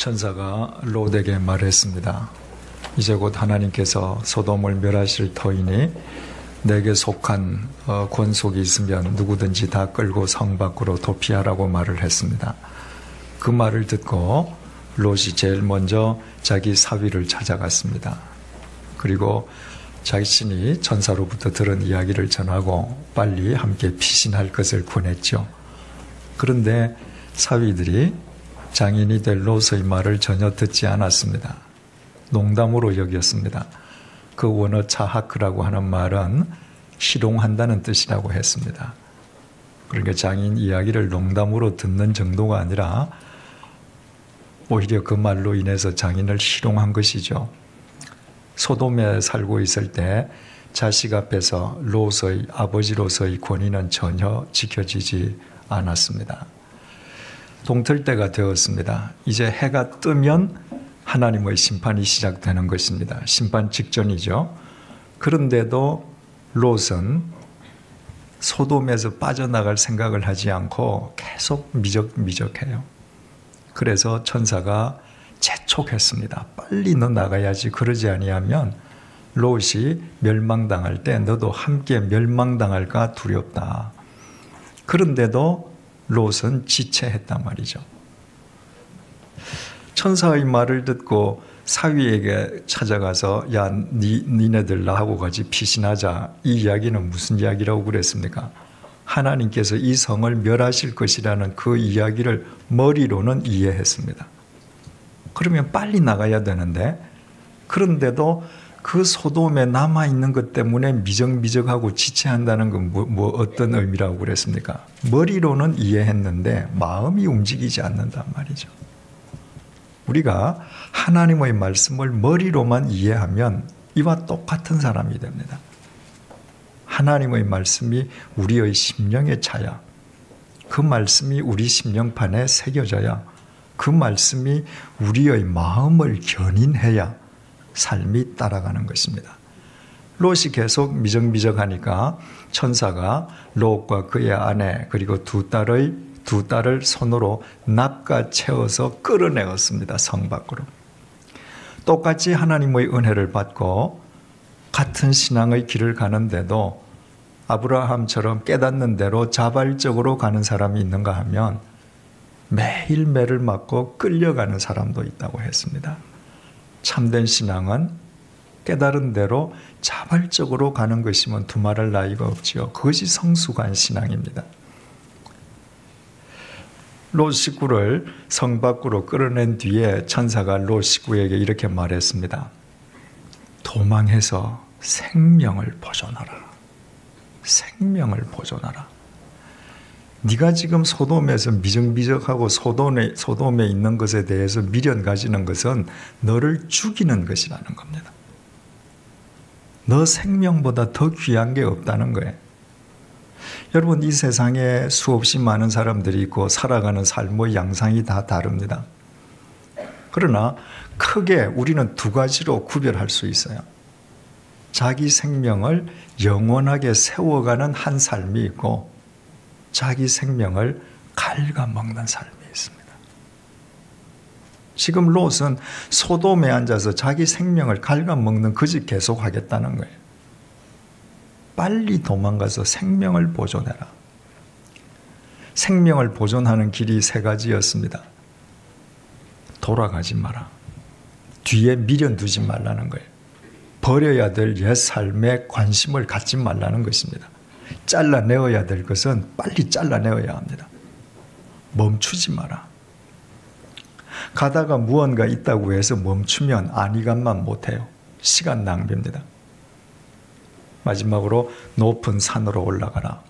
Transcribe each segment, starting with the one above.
천사가 롯에게 말했습니다. 이제 곧 하나님께서 소돔을 멸하실 터이니 내게 속한 권속이 있으면 누구든지 다 끌고 성 밖으로 도피하라고 말을 했습니다. 그 말을 듣고 롯이 제일 먼저 자기 사위를 찾아갔습니다. 그리고 자신이 천사로부터 들은 이야기를 전하고 빨리 함께 피신할 것을 권했죠. 그런데 사위들이 장인이 될 롯의 말을 전혀 듣지 않았습니다. 농담으로 여겼습니다. 그 원어 차하크라고 하는 말은 희롱한다는 뜻이라고 했습니다. 그러니까 장인 이야기를 농담으로 듣는 정도가 아니라 오히려 그 말로 인해서 장인을 희롱한 것이죠. 소돔에 살고 있을 때 자식 앞에서 롯의 아버지로서의 권위는 전혀 지켜지지 않았습니다. 동틀 때가 되었습니다. 이제 해가 뜨면 하나님의 심판이 시작되는 것입니다. 심판 직전이죠. 그런데도 롯은 소돔에서 빠져나갈 생각을 하지 않고 계속 미적미적해요. 그래서 천사가 재촉했습니다. 빨리 너 나가야지. 그러지 아니하면 롯이 멸망당할 때 너도 함께 멸망당할까 두렵다. 그런데도 롯은 지체했단 말이죠. 천사의 말을 듣고 사위에게 찾아가서 야, 니네들 나하고 같이 피신하자. 이 이야기는 무슨 이야기라고 그랬습니까? 하나님께서 이 성을 멸하실 것이라는 그 이야기를 머리로는 이해했습니다. 그러면 빨리 나가야 되는데, 그런데도 그 소돔에 남아있는 것 때문에 미적미적하고 지체한다는 건 어떤 의미라고 그랬습니까? 머리로는 이해했는데 마음이 움직이지 않는단 말이죠. 우리가 하나님의 말씀을 머리로만 이해하면 이와 똑같은 사람이 됩니다. 하나님의 말씀이 우리의 심령에 차야, 그 말씀이 우리 심령판에 새겨져야, 그 말씀이 우리의 마음을 견인해야 삶이 따라가는 것입니다. 롯이 계속 미적미적하니까 천사가 롯과 그의 아내 그리고 두 딸을 손으로 낚아채워서 끌어내었습니다. 성 밖으로. 똑같이 하나님의 은혜를 받고 같은 신앙의 길을 가는데도 아브라함처럼 깨닫는 대로 자발적으로 가는 사람이 있는가 하면 매일 매를 맞고 끌려가는 사람도 있다고 했습니다. 참된 신앙은 깨달은 대로 자발적으로 가는 것이면 두말할 나위가 없지요. 그것이 성숙한 신앙입니다. 롯 식구를 성 밖으로 끌어낸 뒤에 천사가 롯 식구에게 이렇게 말했습니다. 도망해서 생명을 보존하라. 생명을 보존하라. 네가 지금 소돔에서 미적미적하고 소돔에 있는 것에 대해서 미련 가지는 것은 너를 죽이는 것이라는 겁니다. 너 생명보다 더 귀한 게 없다는 거예요. 여러분, 이 세상에 수없이 많은 사람들이 있고 살아가는 삶의 양상이 다 다릅니다. 그러나 크게 우리는 두 가지로 구별할 수 있어요. 자기 생명을 영원하게 세워가는 한 삶이 있고 자기 생명을 갉아먹는 삶이 있습니다. 지금 롯은 소돔에 앉아서 자기 생명을 갉아먹는 그 짓 계속하겠다는 거예요. 빨리 도망가서 생명을 보존해라. 생명을 보존하는 길이 세 가지였습니다. 돌아가지 마라. 뒤에 미련 두지 말라는 거예요. 버려야 될 옛 삶에 관심을 갖지 말라는 것입니다. 잘라내어야 될 것은 빨리 잘라내어야 합니다. 멈추지 마라. 가다가 무언가 있다고 해서 멈추면 안위감만 못해요. 시간 낭비입니다. 마지막으로 높은 산으로 올라가라.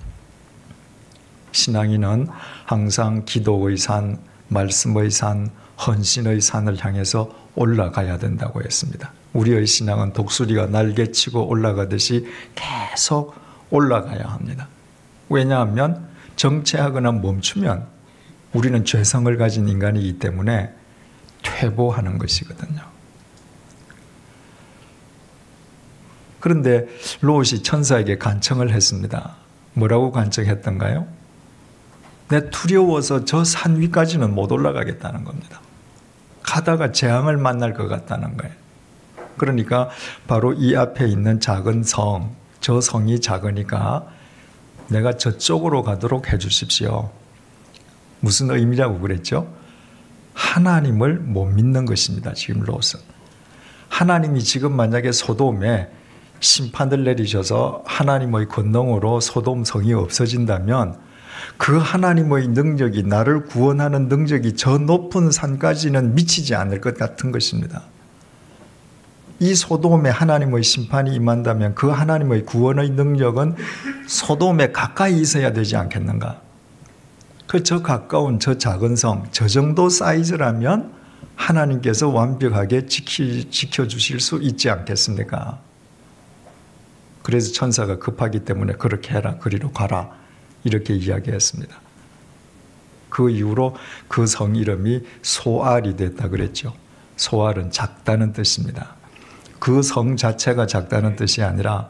신앙인은 항상 기도의 산, 말씀의 산, 헌신의 산을 향해서 올라가야 된다고 했습니다. 우리의 신앙은 독수리가 날개치고 올라가듯이 계속 올라가야 합니다. 왜냐하면 정체하거나 멈추면 우리는 죄성을 가진 인간이기 때문에 퇴보하는 것이거든요. 그런데 롯이 천사에게 간청을 했습니다. 뭐라고 간청했던가요? 내 두려워서 저 산 위까지는 못 올라가겠다는 겁니다. 가다가 재앙을 만날 것 같다는 거예요. 그러니까 바로 이 앞에 있는 작은 성, 저 성이 작으니까 내가 저쪽으로 가도록 해 주십시오. 무슨 의미라고 그랬죠? 하나님을 못 믿는 것입니다. 지금 롯은. 하나님이 지금 만약에 소돔에 심판을 내리셔서 하나님의 권능으로 소돔 성이 없어진다면 그 하나님의 능력이, 나를 구원하는 능력이 저 높은 산까지는 미치지 않을 것 같은 것입니다. 이 소돔에 하나님의 심판이 임한다면 그 하나님의 구원의 능력은 소돔에 가까이 있어야 되지 않겠는가? 저 가까운 저 작은 성, 저 정도 사이즈라면 하나님께서 완벽하게 지켜주실 수 있지 않겠습니까? 그래서 천사가 급하기 때문에 그렇게 해라, 그리로 가라, 이렇게 이야기했습니다. 그 이후로 그 성 이름이 소알이 됐다 그랬죠. 소알은 작다는 뜻입니다. 그 성 자체가 작다는 뜻이 아니라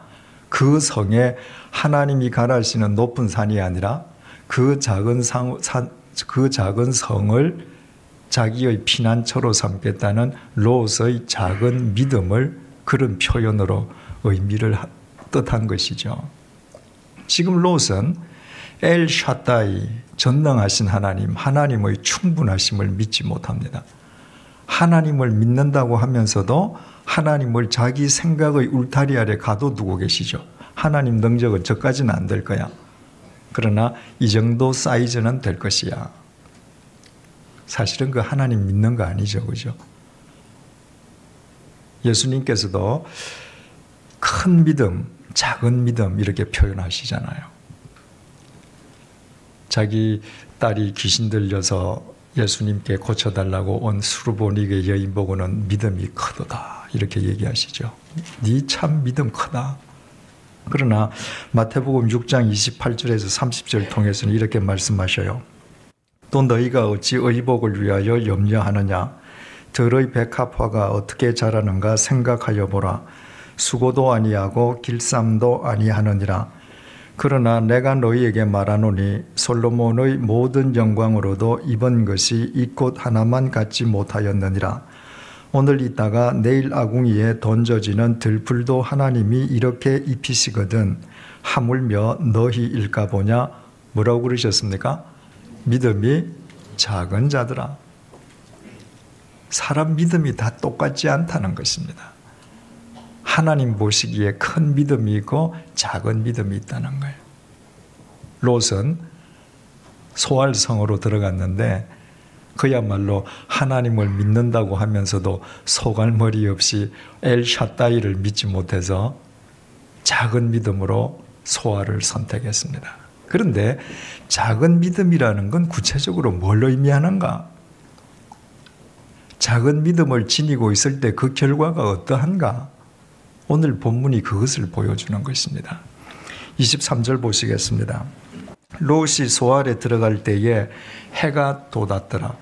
그 성에 하나님이 가라시는 높은 산이 아니라 그 작은 성을 자기의 피난처로 삼겠다는 롯의 작은 믿음을 그런 표현으로 의미를 뜻한 것이죠. 지금 롯은 엘 샤다이, 전능하신 하나님, 하나님의 충분하심을 믿지 못합니다. 하나님을 믿는다고 하면서도 하나님을 자기 생각의 울타리 아래 가둬두고 계시죠. 하나님 능력은 저까지는 안 될 거야. 그러나 이 정도 사이즈는 될 것이야. 사실은 그 하나님 믿는 거 아니죠, 그죠? 예수님께서도 큰 믿음, 작은 믿음 이렇게 표현하시잖아요. 자기 딸이 귀신 들려서 예수님께 고쳐달라고 온 수르보닉의 여인 보고는 믿음이 크도다 이렇게 얘기하시죠. 네 참 믿음 크다. 그러나 마태복음 6장 28절에서 30절 통해서는 이렇게 말씀하셔요. 또 너희가 어찌 의복을 위하여 염려하느냐? 들의 백합화가 어떻게 자라는가 생각하여 보라. 수고도 아니하고 길쌈도 아니하느니라. 그러나 내가 너희에게 말하노니 솔로몬의 모든 영광으로도 입은 것이 이 꽃 하나만 갖지 못하였느니라. 오늘 있다가 내일 아궁이에 던져지는 들풀도 하나님이 이렇게 입히시거든 하물며 너희일까 보냐? 뭐라고 그러셨습니까? 믿음이 작은 자들아. 사람 믿음이 다 똑같지 않다는 것입니다. 하나님 보시기에 큰 믿음이 있고 작은 믿음이 있다는 거예요. 롯은 소알성으로 들어갔는데 그야말로 하나님을 믿는다고 하면서도 소갈머리 없이 엘샤다이를 믿지 못해서 작은 믿음으로 소알을 선택했습니다. 그런데 작은 믿음이라는 건 구체적으로 뭘 의미하는가? 작은 믿음을 지니고 있을 때 그 결과가 어떠한가? 오늘 본문이 그것을 보여주는 것입니다. 23절 보시겠습니다. 롯이 소알에 들어갈 때에 해가 돋았더라.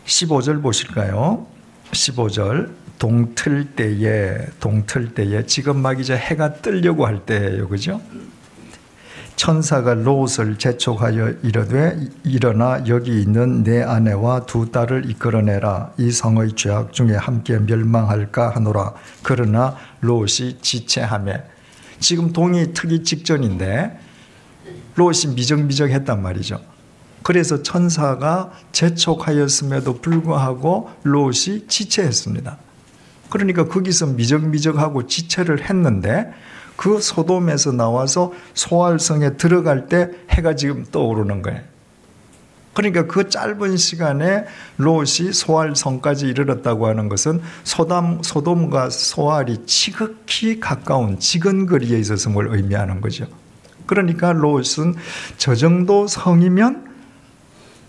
15절 보실까요? 15절 동틀 때에 지금 막 이제 해가 뜨려고 할 때예요. 그죠? 천사가 롯을 재촉하여 이르되 일어나 여기 있는 내 아내와 두 딸을 이끌어내라. 이 성의 죄악 중에 함께 멸망할까 하노라. 그러나 롯이 지체하매. 지금 동이 트기 직전인데 롯이 미적미적했단 말이죠. 그래서 천사가 재촉하였음에도 불구하고 롯이 지체했습니다. 그러니까 거기서 미적미적하고 지체를 했는데 그 소돔에서 나와서 소알성에 들어갈 때 해가 지금 떠오르는 거예요. 그러니까 그 짧은 시간에 롯이 소알성까지 이르렀다고 하는 것은 소돔과 소알이 지극히 가까운 지근거리에 있었음을 의미하는 거죠. 그러니까 롯은 저 정도 성이면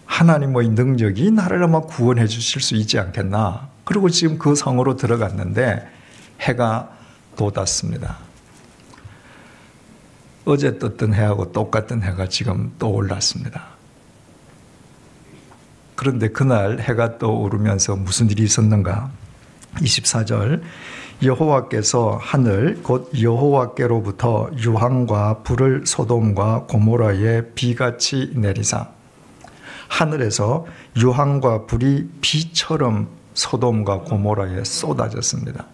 하나님의 능력이 나를 아마 구원해 주실 수 있지 않겠나. 그리고 지금 그 성으로 들어갔는데 해가 돋았습니다. 어제 떴던 해하고 똑같은 해가 지금 떠올랐습니다. 그런데 그날 해가 떠오르면서 무슨 일이 있었는가? 24절 여호와께서 하늘 곧 여호와께로부터 유황과 불을 소돔과 고모라에 비같이 내리사 하늘에서 유황과 불이 비처럼 소돔과 고모라에 쏟아졌습니다.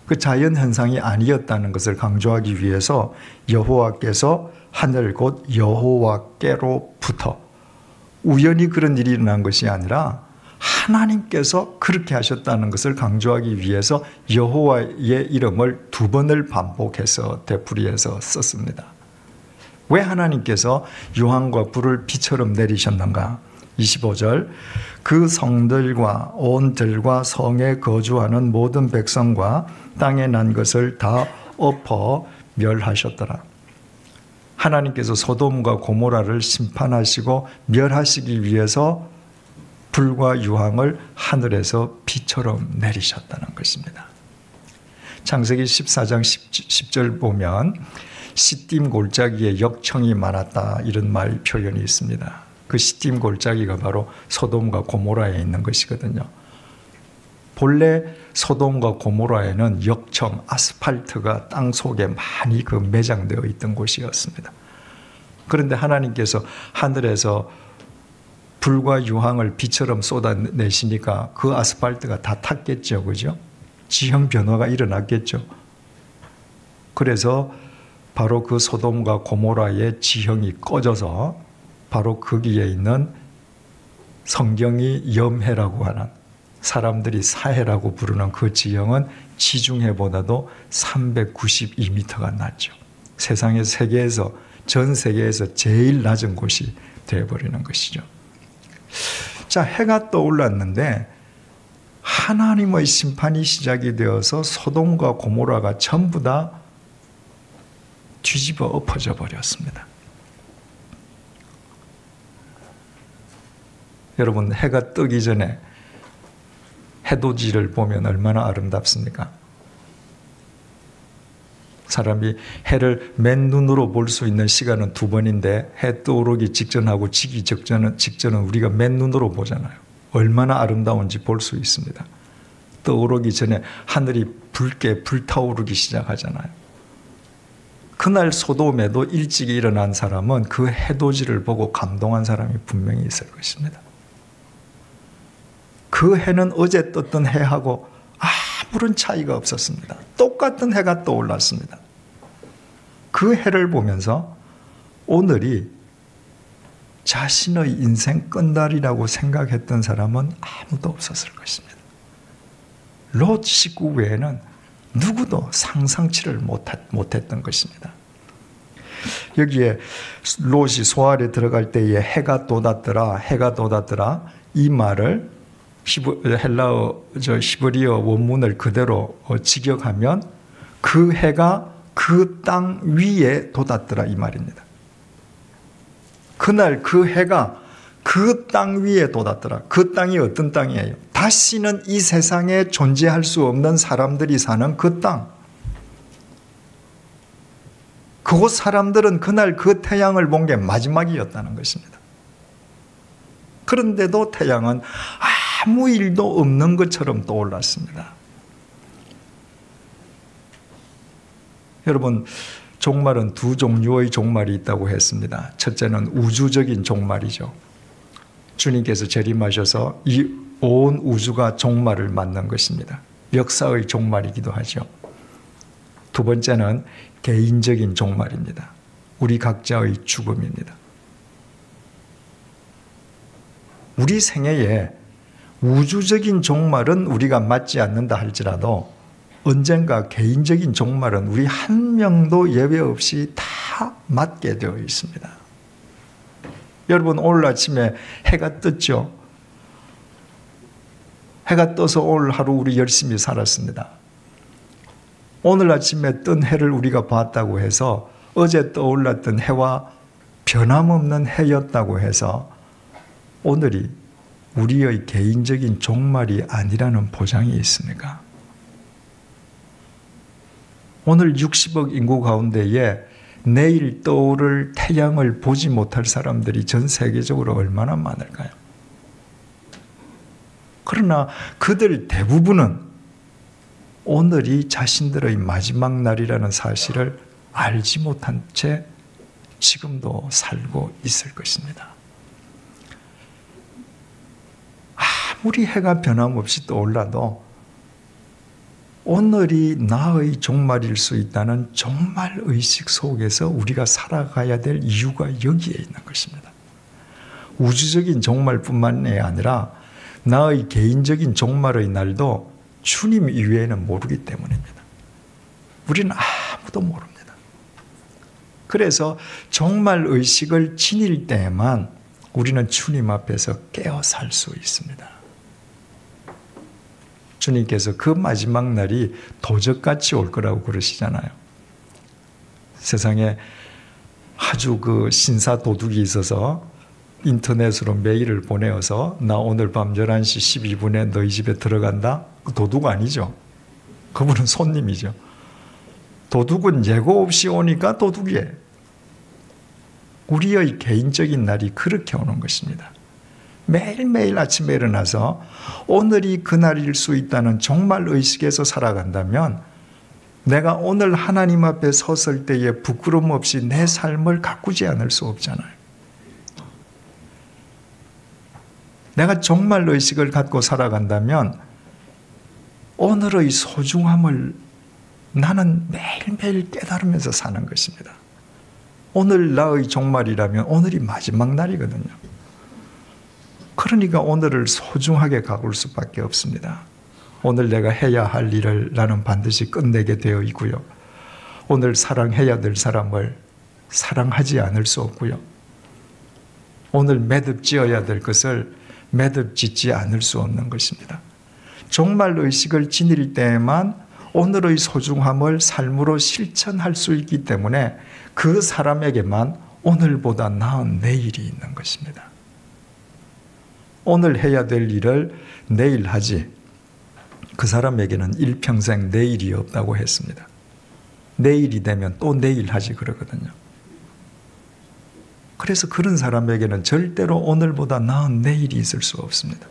그 자연 현상이 아니었다는 것을 강조하기 위해서 여호와께서 하늘 곧 여호와께로부터, 우연히 그런 일이 일어난 것이 아니라 하나님께서 그렇게 하셨다는 것을 강조하기 위해서 여호와의 이름을 2번을 반복해서 되풀이해서 썼습니다. 왜 하나님께서 유황과 불을 비처럼 내리셨는가? 25절, 그 성들과 온 들과 성에 거주하는 모든 백성과 땅에 난 것을 다 엎어 멸하셨더라. 하나님께서 소돔과 고모라를 심판하시고 멸하시기 위해서 불과 유황을 하늘에서 비처럼 내리셨다는 것입니다. 창세기 14장 10절 보면 시딤 골짜기에 역청이 많았다, 이런 말 표현이 있습니다. 그 시딤 골짜기가 바로 소돔과 고모라에 있는 것이거든요. 본래 소돔과 고모라에는 역청, 아스팔트가 땅 속에 많이 매장되어 있던 곳이었습니다. 그런데 하나님께서 하늘에서 불과 유황을 비처럼 쏟아내시니까 그 아스팔트가 다 탔겠죠, 그죠? 지형 변화가 일어났겠죠. 그래서 바로 그 소돔과 고모라의 지형이 꺼져서 바로 거기에 있는 성경이 염해라고 하는, 사람들이 사해라고 부르는 그 지형은 지중해보다도 392m가 낮죠. 세상의 세계에서, 전 세계에서 제일 낮은 곳이 되어버리는 것이죠. 자, 해가 떠올랐는데 하나님의 심판이 시작이 되어서 소돔과 고모라가 전부 다 뒤집어 엎어져 버렸습니다. 여러분, 해가 뜨기 전에 해돋이를 보면 얼마나 아름답습니까? 사람이 해를 맨눈으로 볼 수 있는 시간은 2번인데 해 떠오르기 직전하고 지기 직전은 우리가 맨눈으로 보잖아요. 얼마나 아름다운지 볼 수 있습니다. 떠오르기 전에 하늘이 붉게 불타오르기 시작하잖아요. 그날 소돔에도 일찍 일어난 사람은 그 해돋이를 보고 감동한 사람이 분명히 있을 것입니다. 그 해는 어제 떴던 해하고 아무런 차이가 없었습니다. 똑같은 해가 떠올랐습니다. 그 해를 보면서 오늘이 자신의 인생 끝날이라고 생각했던 사람은 아무도 없었을 것입니다. 롯 식구 외에는 누구도 상상치를 못했던 것입니다. 여기에 롯이 소알에 들어갈 때에 해가 돋았더라, 해가 돋았더라, 이 말을 헬라어, 히브리어 원문을 그대로 직역하면 그 해가 그 땅 위에 돋았더라, 이 말입니다. 그날 그 해가 그 땅 위에 돋았더라. 그 땅이 어떤 땅이에요? 다시는 이 세상에 존재할 수 없는 사람들이 사는 그 땅. 그곳 사람들은 그날 그 태양을 본 게 마지막이었다는 것입니다. 그런데도 태양은 아무 일도 없는 것처럼 떠올랐습니다. 여러분, 종말은 2 종류의 종말이 있다고 했습니다. 첫째는 우주적인 종말이죠. 주님께서 재림하셔서 이 온 우주가 종말을 맞는 것입니다. 역사의 종말이기도 하죠. 2번째는 개인적인 종말입니다. 우리 각자의 죽음입니다. 우리 생애에 우주적인 종말은 우리가 맞지 않는다 할지라도 언젠가 개인적인 종말은 우리 한 명도 예외 없이 다 맞게 되어 있습니다. 여러분, 오늘 아침에 해가 떴죠? 해가 떠서 오늘 하루 우리 열심히 살았습니다. 오늘 아침에 뜬 해를 우리가 봤다고 해서 어제 떠올랐던 해와 변함없는 해였다고 해서 오늘이 우리의 개인적인 종말이 아니라는 보장이 있습니까? 오늘 60억 인구 가운데에 내일 떠오를 태양을 보지 못할 사람들이 전 세계적으로 얼마나 많을까요? 그러나 그들 대부분은 오늘이 자신들의 마지막 날이라는 사실을 알지 못한 채 지금도 살고 있을 것입니다. 아무리 해가 변함없이 떠올라도 오늘이 나의 종말일 수 있다는 종말 의식 속에서 우리가 살아가야 될 이유가 여기에 있는 것입니다. 우주적인 종말뿐만이 아니라 나의 개인적인 종말의 날도 주님 이외에는 모르기 때문입니다. 우리는 아무도 모릅니다. 그래서 종말 의식을 지닐 때에만 우리는 주님 앞에서 깨어 살 수 있습니다. 주님께서 그 마지막 날이 도적같이 올 거라고 그러시잖아요. 세상에 아주 그 신사 도둑이 있어서 인터넷으로 메일을 보내어서 나 오늘 밤 11시 12분에 너희 집에 들어간다? 그 도둑 아니죠. 그분은 손님이죠. 도둑은 예고 없이 오니까 도둑이에요. 우리의 개인적인 날이 그렇게 오는 것입니다. 매일매일 아침에 일어나서 오늘이 그날일 수 있다는 종말 의식에서 살아간다면 내가 오늘 하나님 앞에 섰을 때에 부끄럼 없이 내 삶을 가꾸지 않을 수 없잖아요. 내가 종말 의식을 갖고 살아간다면 오늘의 소중함을 나는 매일매일 깨달으면서 사는 것입니다. 오늘 나의 종말이라면 오늘이 마지막 날이거든요. 그러니까 오늘을 소중하게 가꿀 수밖에 없습니다. 오늘 내가 해야 할 일을 나는 반드시 끝내게 되어 있고요. 오늘 사랑해야 될 사람을 사랑하지 않을 수 없고요. 오늘 매듭지어야 될 것을 매듭짓지 않을 수 없는 것입니다. 종말 의식을 지닐 때에만 오늘의 소중함을 삶으로 실천할 수 있기 때문에 그 사람에게만 오늘보다 나은 내일이 있는 것입니다. 오늘 해야 될 일을 내일 하지 그 사람에게는 일평생 내일이 없다고 했습니다. 내일이 되면 또 내일 하지 그러거든요. 그래서 그런 사람에게는 절대로 오늘보다 나은 내일이 있을 수 없습니다.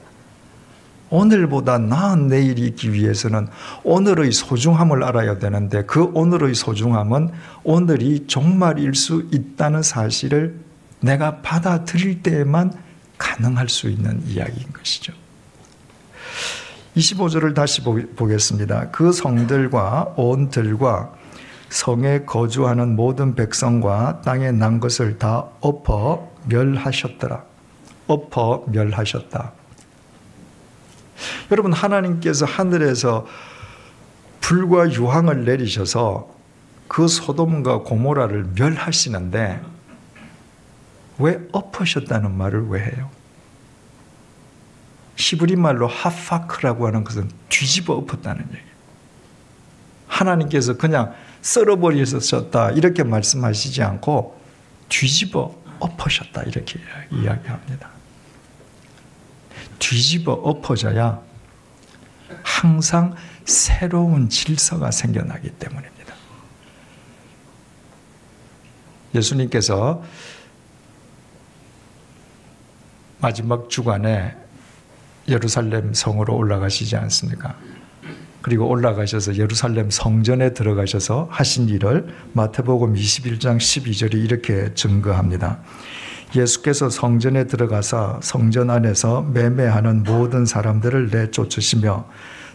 오늘보다 나은 내일이 있기 위해서는 오늘의 소중함을 알아야 되는데 그 오늘의 소중함은 오늘이 종말일 수 있다는 사실을 내가 받아들일 때에만 가능할 수 있는 이야기인 것이죠. 25절을 다시 보겠습니다. 그 성들과 온 들과 성에 거주하는 모든 백성과 땅에 난 것을 다 엎어 멸하셨더라. 엎어 멸하셨다. 여러분, 하나님께서 하늘에서 불과 유황을 내리셔서 그 소돔과 고모라를 멸하시는데 왜 엎으셨다는 말을 왜 해요? 히브리 말로 하파크라고 하는 것은 뒤집어 엎었다는 얘기예요. 하나님께서 그냥 썰어버리셨다 이렇게 말씀하시지 않고 뒤집어 엎으셨다 이렇게 이야기합니다. 뒤집어 엎어져야 항상 새로운 질서가 생겨나기 때문입니다. 예수님께서 마지막 주간에 예루살렘 성으로 올라가시지 않습니까? 그리고 올라가셔서 예루살렘 성전에 들어가셔서 하신 일을 마태복음 21장 12절이 이렇게 증거합니다. 예수께서 성전에 들어가사 성전 안에서 매매하는 모든 사람들을 내쫓으시며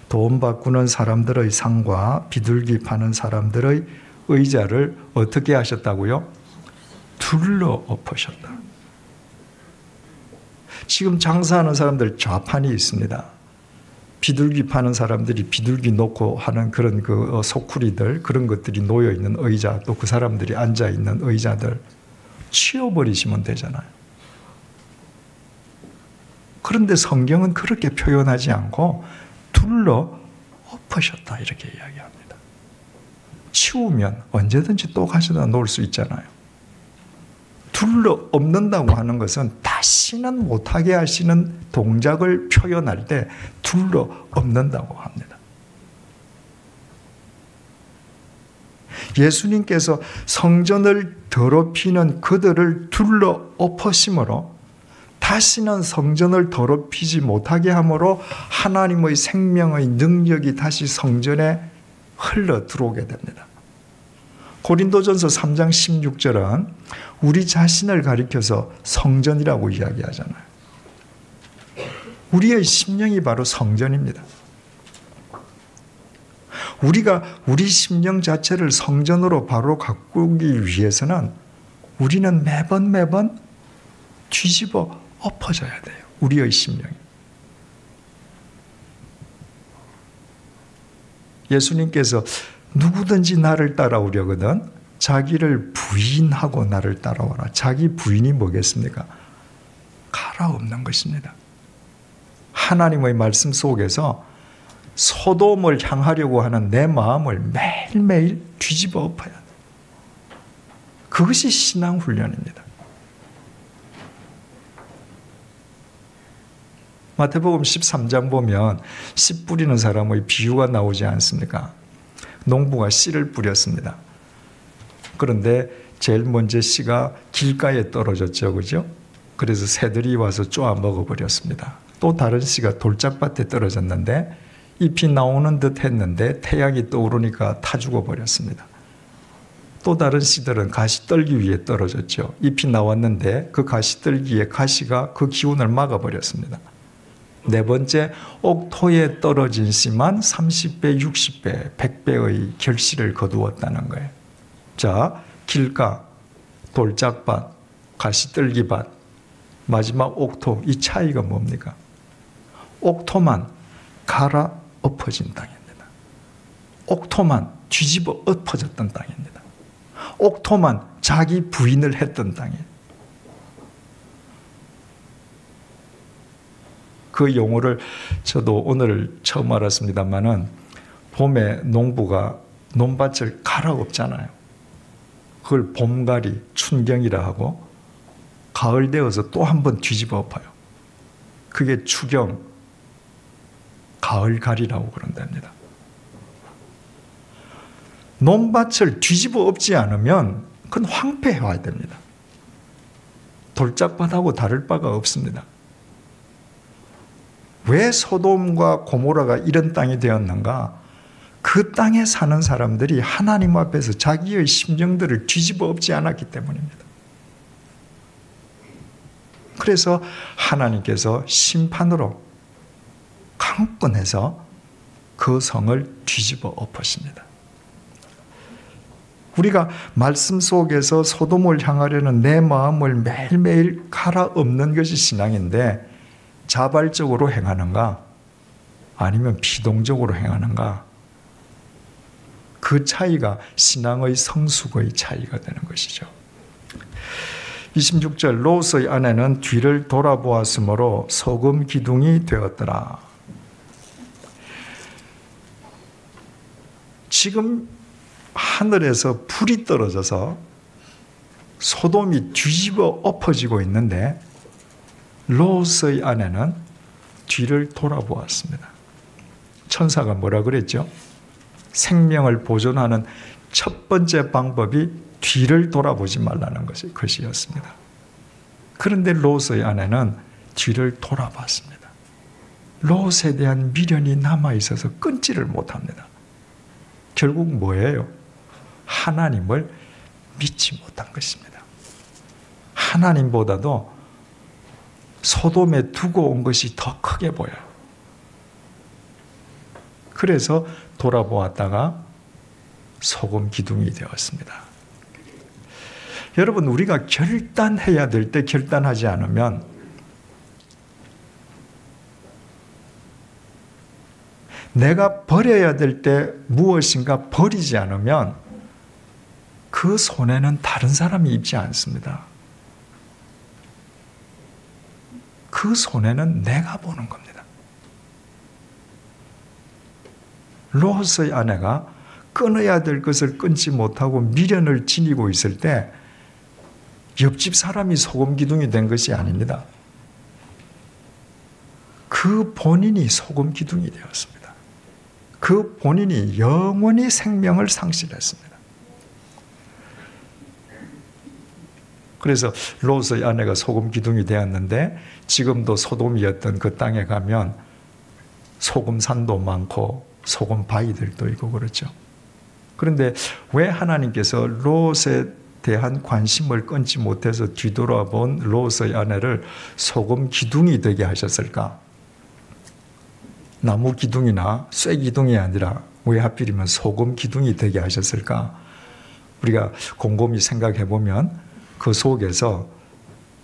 돈 바꾸는 사람들의 상과 비둘기 파는 사람들의 의자를 어떻게 하셨다고요? 둘러 엎으셨다. 지금 장사하는 사람들 좌판이 있습니다. 비둘기 파는 사람들이 비둘기 놓고 하는 그런 그 소쿠리들, 그런 것들이 놓여 있는 의자, 또 그 사람들이 앉아 있는 의자들 치워버리시면 되잖아요. 그런데 성경은 그렇게 표현하지 않고 둘러 엎으셨다 이렇게 이야기합니다. 치우면 언제든지 또 가져다 놓을 수 있잖아요. 둘러 엎는다고 하는 것은 다시는 못하게 하시는 동작을 표현할 때 둘러 엎는다고 합니다. 예수님께서 성전을 더럽히는 그들을 둘러 엎으심으로 다시는 성전을 더럽히지 못하게 함으로 하나님의 생명의 능력이 다시 성전에 흘러 들어오게 됩니다. 고린도전서 3장 16절은 우리 자신을 가리켜서 성전이라고 이야기하잖아요. 우리의 심령이 바로 성전입니다. 우리가 우리 심령 자체를 성전으로 바로 가꾸기 위해서는 우리는 매번 뒤집어 엎어져야 돼요. 우리의 심령이. 예수님께서 누구든지 나를 따라오려거든 자기를 부인하고 나를 따라와라. 자기 부인이 뭐겠습니까? 갈아엎는 것입니다. 하나님의 말씀 속에서 소돔을 향하려고 하는 내 마음을 매일매일 뒤집어 엎어야 돼. 그것이 신앙 훈련입니다. 마태복음 13장 보면 씨 뿌리는 사람의 비유가 나오지 않습니까? 농부가 씨를 뿌렸습니다. 그런데 제일 먼저 씨가 길가에 떨어졌죠. 그죠? 그래서 새들이 와서 쪼아 먹어버렸습니다. 또 다른 씨가 돌짝밭에 떨어졌는데 잎이 나오는 듯 했는데 태양이 떠오르니까 타 죽어버렸습니다. 또 다른 씨들은 가시떨기 위에 떨어졌죠. 잎이 나왔는데 그 가시떨기에 가시가 그 기운을 막아버렸습니다. 네 번째, 옥토에 떨어진 씨만 30배, 60배, 100배의 결실을 거두었다는 거예요. 자, 길가, 돌짝밭, 가시떨기밭, 마지막 옥토, 이 차이가 뭡니까? 옥토만 갈아 엎어진 땅입니다. 옥토만 뒤집어 엎어졌던 땅입니다. 옥토만 자기 부인을 했던 땅이에요. 그 용어를 저도 오늘 처음 알았습니다만은 봄에 농부가 논밭을 갈아엎잖아요. 그걸 봄갈이, 춘경이라 하고 가을 되어서 또 한 번 뒤집어 엎어요. 그게 추경, 가을갈이라고 그런답니다. 논밭을 뒤집어 엎지 않으면 그건 황폐해야 됩니다. 돌짝밭하고 다를 바가 없습니다. 왜 소돔과 고모라가 이런 땅이 되었는가? 그 땅에 사는 사람들이 하나님 앞에서 자기의 심정들을 뒤집어 엎지 않았기 때문입니다. 그래서 하나님께서 심판으로 강권해서 그 성을 뒤집어 엎으십니다. 우리가 말씀 속에서 소돔을 향하려는 내 마음을 매일매일 갈아엎는 것이 신앙인데 자발적으로 행하는가? 아니면 비동적으로 행하는가? 그 차이가 신앙의 성숙의 차이가 되는 것이죠. 26절, 롯의 아내는 뒤를 돌아보았으므로 소금 기둥이 되었더라. 지금 하늘에서 불이 떨어져서 소돔이 뒤집어 엎어지고 있는데 롯의 아내는 뒤를 돌아보았습니다. 천사가 뭐라 그랬죠? 생명을 보존하는 첫 번째 방법이 뒤를 돌아보지 말라는 것이었습니다. 그런데 롯의 아내는 뒤를 돌아봤습니다. 롯에 대한 미련이 남아있어서 끊지를 못합니다. 결국 뭐예요? 하나님을 믿지 못한 것입니다. 하나님보다도 소돔에 두고 온 것이 더 크게 보여요. 그래서 돌아보았다가 소금 기둥이 되었습니다. 여러분, 우리가 결단해야 될 때 결단하지 않으면 내가 버려야 될 때 무엇인가 버리지 않으면 그 손해는 다른 사람이 입지 않습니다. 그 손해는 내가 보는 겁니다. 롯의 아내가 끊어야 될 것을 끊지 못하고 미련을 지니고 있을 때 옆집 사람이 소금 기둥이 된 것이 아닙니다. 그 본인이 소금 기둥이 되었습니다. 그 본인이 영원히 생명을 상실했습니다. 그래서 롯의 아내가 소금 기둥이 되었는데 지금도 소돔이었던 그 땅에 가면 소금 산도 많고 소금 바위들도 있고 그렇죠. 그런데 왜 하나님께서 롯에 대한 관심을 끊지 못해서 뒤돌아본 롯의 아내를 소금 기둥이 되게 하셨을까? 나무 기둥이나 쇠 기둥이 아니라 왜 하필이면 소금 기둥이 되게 하셨을까? 우리가 곰곰이 생각해 보면 그 속에서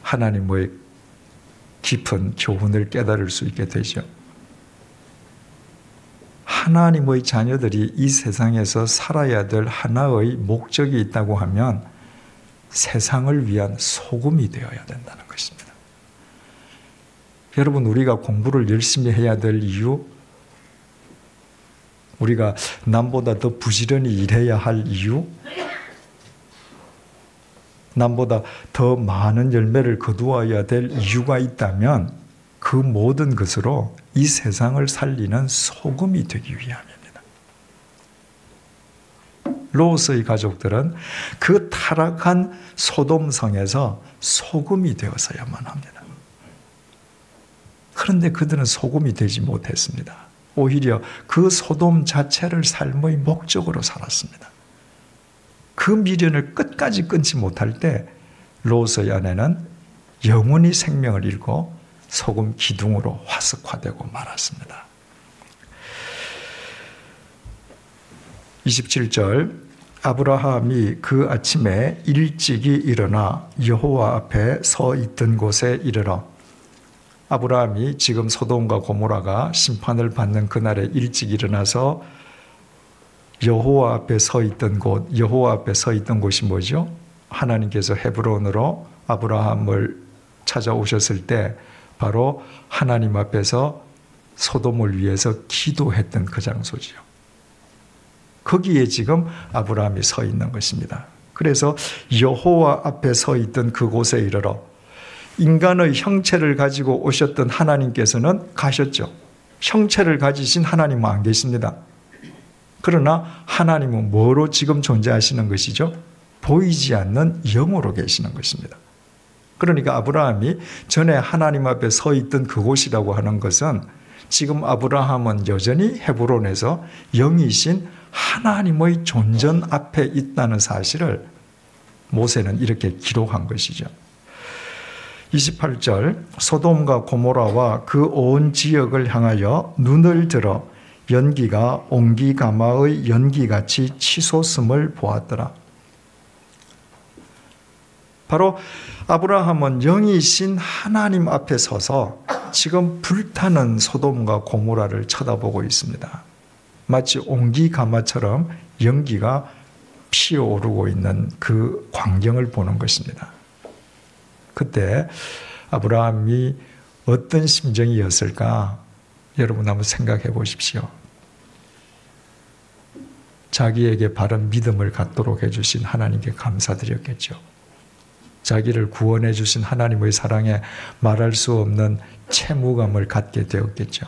하나님의 깊은 교훈을 깨달을 수 있게 되죠. 하나님의 자녀들이 이 세상에서 살아야 될 하나의 목적이 있다고 하면 세상을 위한 소금이 되어야 된다는 것입니다. 여러분, 우리가 공부를 열심히 해야 될 이유, 우리가 남보다 더 부지런히 일해야 할 이유, 남보다 더 많은 열매를 거두어야 될 이유가 있다면 그 모든 것으로 이 세상을 살리는 소금이 되기 위함입니다. 롯의 가족들은 그 타락한 소돔성에서 소금이 되었어야만 합니다. 그런데 그들은 소금이 되지 못했습니다. 오히려 그 소돔 자체를 삶의 목적으로 살았습니다. 그 미련을 끝까지 끊지 못할 때 롯의 아내는 영원히 생명을 잃고 소금 기둥으로 화석화되고 말았습니다. 27절, 아브라함이 그 아침에 일찍이 일어나 여호와 앞에 서 있던 곳에 이르러, 아브라함이 지금 소돔과 고모라가 심판을 받는 그날에 일찍 일어나서 여호와 앞에 서 있던 곳, 여호와 앞에 서 있던 곳이 뭐죠? 하나님께서 헤브론으로 아브라함을 찾아오셨을 때 바로 하나님 앞에서 소돔을 위해서 기도했던 그 장소지요. 거기에 지금 아브라함이 서 있는 것입니다. 그래서 여호와 앞에 서 있던 그곳에 이르러 인간의 형체를 가지고 오셨던 하나님께서는 가셨죠. 형체를 가지신 하나님은 안 계십니다. 그러나 하나님은 뭐로 지금 존재하시는 것이죠? 보이지 않는 영으로 계시는 것입니다. 그러니까 아브라함이 전에 하나님 앞에 서 있던 그곳이라고 하는 것은 지금 아브라함은 여전히 헤브론에서 영이신 하나님의 존전 앞에 있다는 사실을 모세는 이렇게 기록한 것이죠. 28절, 소돔과 고모라와 그 온 지역을 향하여 눈을 들어 연기가 옹기가마의 연기같이 치솟음을 보았더라. 바로 아브라함은 영이신 하나님 앞에 서서 지금 불타는 소돔과 고모라를 쳐다보고 있습니다. 마치 옹기가마처럼 연기가 피어오르고 있는 그 광경을 보는 것입니다. 그때 아브라함이 어떤 심정이었을까? 여러분 한번 생각해 보십시오. 자기에게 바른 믿음을 갖도록 해주신 하나님께 감사드렸겠죠. 자기를 구원해 주신 하나님의 사랑에 말할 수 없는 채무감을 갖게 되었겠죠.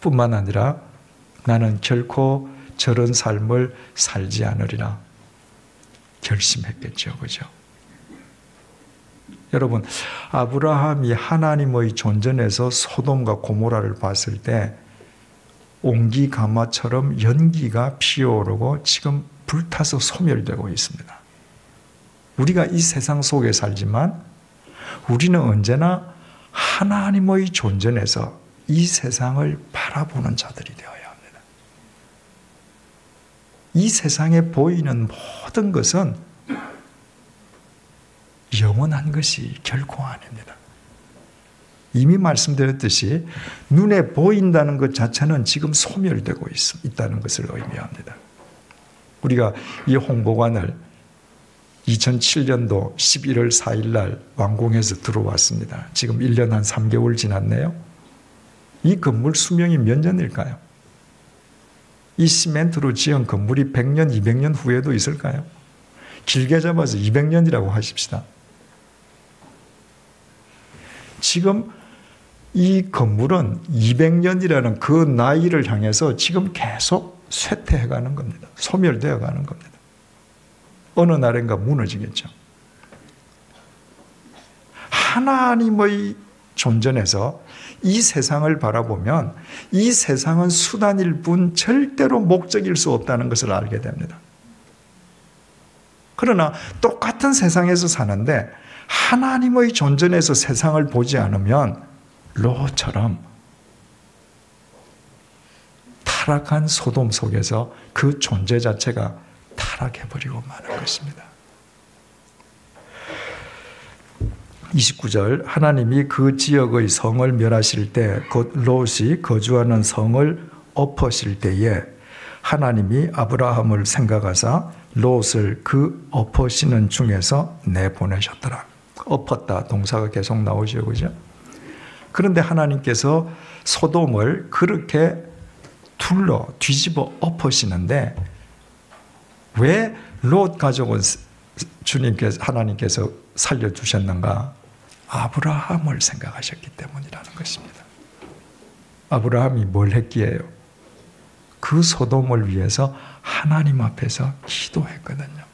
뿐만 아니라 나는 결코 저런 삶을 살지 않으리라 결심했겠죠. 그죠? 여러분, 아브라함이 하나님의 존전에서 소돔과 고모라를 봤을 때 옹기가마처럼 연기가 피어오르고 지금 불타서 소멸되고 있습니다. 우리가 이 세상 속에 살지만 우리는 언제나 하나님의 존전에서 이 세상을 바라보는 자들이 되어야 합니다. 이 세상에 보이는 모든 것은 영원한 것이 결코 아닙니다. 이미 말씀드렸듯이 눈에 보인다는 것 자체는 지금 소멸되고 있다는 것을 의미합니다. 우리가 이 홍보관을 2007년도 11월 4일 날 완공해서 들어왔습니다. 지금 1년 한 3개월 지났네요. 이 건물 수명이 몇 년일까요? 이 시멘트로 지은 건물이 100년, 200년 후에도 있을까요? 길게 잡아서 200년이라고 하십시다. 지금 이 건물은 200년이라는 그 나이를 향해서 지금 계속 쇠퇴해 가는 겁니다. 소멸되어 가는 겁니다. 어느 날인가 무너지겠죠. 하나님의 존전에서 이 세상을 바라보면 이 세상은 수단일 뿐 절대로 목적일 수 없다는 것을 알게 됩니다. 그러나 똑같은 세상에서 사는데 하나님의 존전에서 세상을 보지 않으면 롯처럼 타락한 소돔 속에서 그 존재 자체가 타락해버리고 마는 것입니다. 29절 하나님이 그 지역의 성을 멸하실 때 곧 롯이 거주하는 성을 엎으실 때에 하나님이 아브라함을 생각하사 롯을 그 엎으시는 중에서 내보내셨더라. 엎었다 동사가 계속 나오죠, 그죠? 그런데 하나님께서 소돔을 그렇게 둘러 뒤집어 엎으시는데 왜 롯 가족은 하나님께서 살려주셨는가? 아브라함을 생각하셨기 때문이라는 것입니다. 아브라함이 뭘 했기에요? 그 소돔을 위해서 하나님 앞에서 기도했거든요.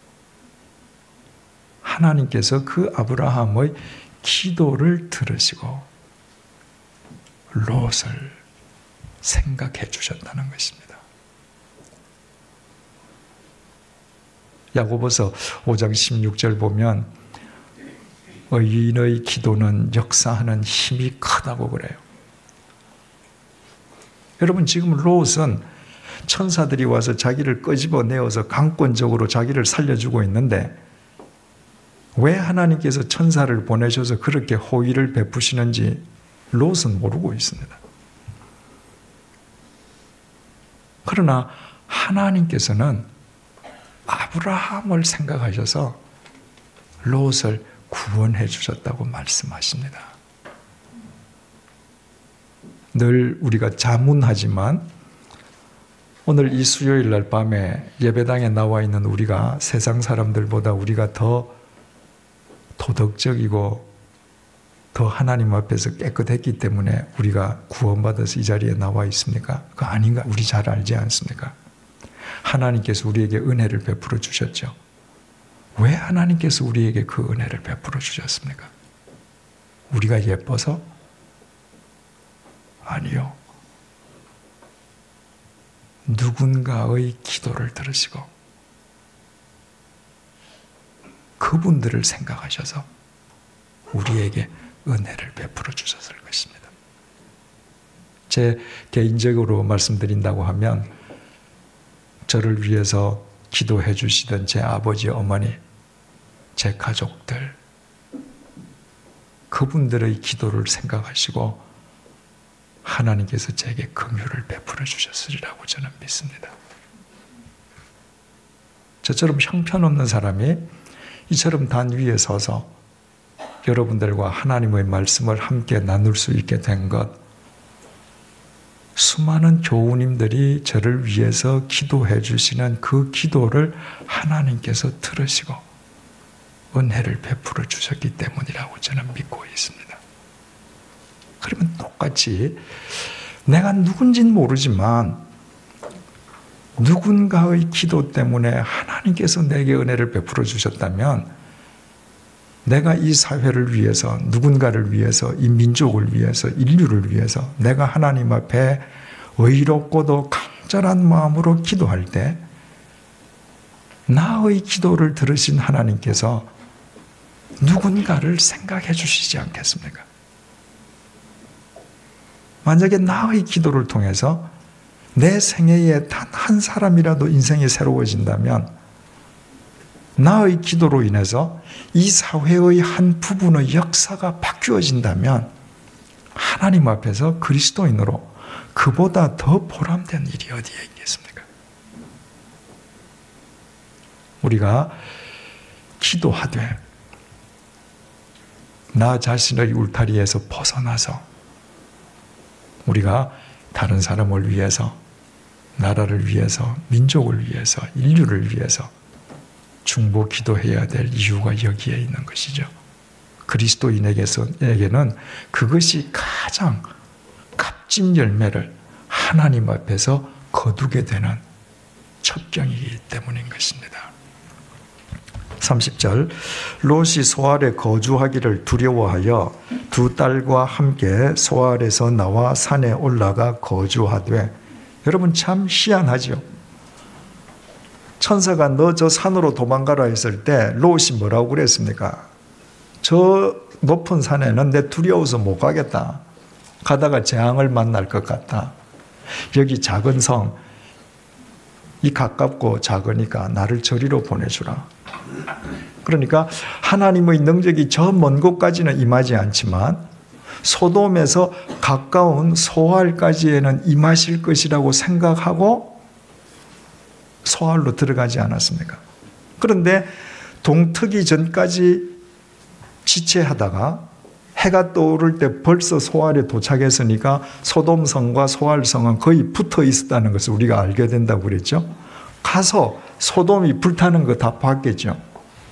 하나님께서 그 아브라함의 기도를 들으시고 롯을 생각해 주셨다는 것입니다. 야고보서 5장 16절 보면 의인의 기도는 역사하는 힘이 크다고 그래요. 여러분 지금 롯은 천사들이 와서 자기를 끄집어내어서 강권적으로 자기를 살려주고 있는데 왜 하나님께서 천사를 보내셔서 그렇게 호의를 베푸시는지 롯은 모르고 있습니다. 그러나 하나님께서는 아브라함을 생각하셔서 롯을 구원해 주셨다고 말씀하십니다. 늘 우리가 자문하지만 오늘 이 수요일 날 밤에 예배당에 나와 있는 우리가 세상 사람들보다 우리가 더 도덕적이고 더 하나님 앞에서 깨끗했기 때문에 우리가 구원받아서 이 자리에 나와 있습니까? 그거 아닌가? 우리 잘 알지 않습니까? 하나님께서 우리에게 은혜를 베풀어 주셨죠. 왜 하나님께서 우리에게 그 은혜를 베풀어 주셨습니까? 우리가 예뻐서? 아니요. 누군가의 기도를 들으시고 그분들을 생각하셔서 우리에게 은혜를 베풀어 주셨을 것입니다. 제 개인적으로 말씀드린다고 하면 저를 위해서 기도해 주시던 제 아버지, 어머니, 제 가족들 그분들의 기도를 생각하시고 하나님께서 제게 긍휼을 베풀어 주셨으리라고 저는 믿습니다. 저처럼 형편없는 사람이 이처럼 단 위에 서서 여러분들과 하나님의 말씀을 함께 나눌 수 있게 된 것, 수많은 교우님들이 저를 위해서 기도해 주시는 그 기도를 하나님께서 들으시고 은혜를 베풀어 주셨기 때문이라고 저는 믿고 있습니다. 그러면 똑같이 내가 누군지는 모르지만 누군가의 기도 때문에 하나님께서 내게 은혜를 베풀어 주셨다면 내가 이 사회를 위해서, 누군가를 위해서, 이 민족을 위해서, 인류를 위해서 내가 하나님 앞에 의롭고도 간절한 마음으로 기도할 때 나의 기도를 들으신 하나님께서 누군가를 생각해 주시지 않겠습니까? 만약에 나의 기도를 통해서 내 생애에 단 한 사람이라도 인생이 새로워진다면 나의 기도로 인해서 이 사회의 한 부분의 역사가 바뀌어진다면 하나님 앞에서 그리스도인으로 그보다 더 보람된 일이 어디에 있겠습니까? 우리가 기도하되 나 자신의 울타리에서 벗어나서 우리가 다른 사람을 위해서, 나라를 위해서, 민족을 위해서, 인류를 위해서 중보 기도해야 될 이유가 여기에 있는 것이죠. 그리스도인에게는 그것이 가장 값진 열매를 하나님 앞에서 거두게 되는 첩경이기 때문인 것입니다. 30절 롯이 소알에 거주하기를 두려워하여 두 딸과 함께 소알에서 나와 산에 올라가 거주하되, 여러분 참 희한하죠. 천사가 너 저 산으로 도망가라 했을 때 롯이 뭐라고 그랬습니까? 저 높은 산에는 내 두려워서 못 가겠다. 가다가 재앙을 만날 것 같다. 여기 작은 성, 이 가깝고 작으니까 나를 저리로 보내주라. 그러니까 하나님의 능력이 저 먼 곳까지는 임하지 않지만 소돔에서 가까운 소알까지에는 임하실 것이라고 생각하고 소알로 들어가지 않았습니까? 그런데 동트기 전까지 지체하다가 해가 떠오를 때 벌써 소알에 도착했으니까 소돔성과 소알성은 거의 붙어 있었다는 것을 우리가 알게 된다고 그랬죠. 가서 소돔이 불타는 거 다 봤겠죠.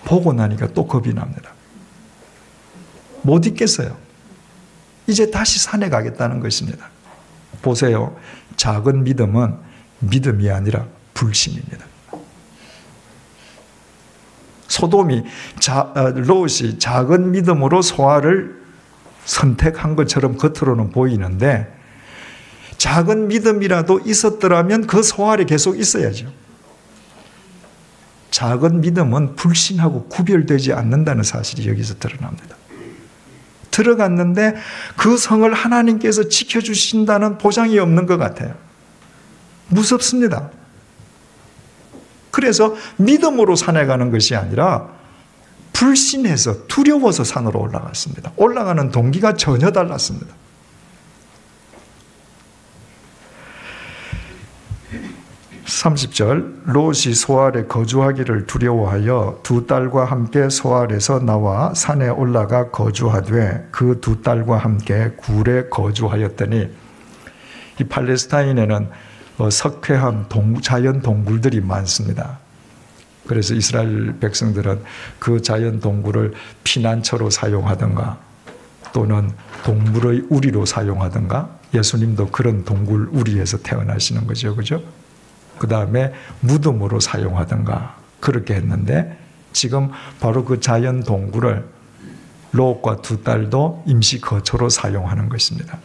보고 나니까 또 겁이 납니다. 못 있겠어요. 이제 다시 산에 가겠다는 것입니다. 보세요. 작은 믿음은 믿음이 아니라 불신입니다. 소돔이 롯이 작은 믿음으로 소알을 선택한 것처럼 겉으로는 보이는데 작은 믿음이라도 있었더라면 그 소알에 계속 있어야죠. 작은 믿음은 불신하고 구별되지 않는다는 사실이 여기서 드러납니다. 들어갔는데 그 성을 하나님께서 지켜주신다는 보장이 없는 것 같아요. 무섭습니다. 그래서 믿음으로 산에 가는 것이 아니라 불신해서 두려워서 산으로 올라갔습니다. 올라가는 동기가 전혀 달랐습니다. (30절) 롯이 소알에 거주하기를 두려워하여 두 딸과 함께 소알에서 나와 산에 올라가 거주하되 그 두 딸과 함께 굴에 거주하였더니, 이 팔레스타인에는 석회암 자연 동굴들이 많습니다. 그래서 이스라엘 백성들은 그 자연 동굴을 피난처로 사용하든가 또는 동물의 우리로 사용하든가, 예수님도 그런 동굴 우리에서 태어나시는 거죠. 그죠? 그 다음에 무덤으로 사용하든가 그렇게 했는데, 지금 바로 그 자연 동굴을 롯과 두 딸도 임시 거처로 사용하는 것입니다.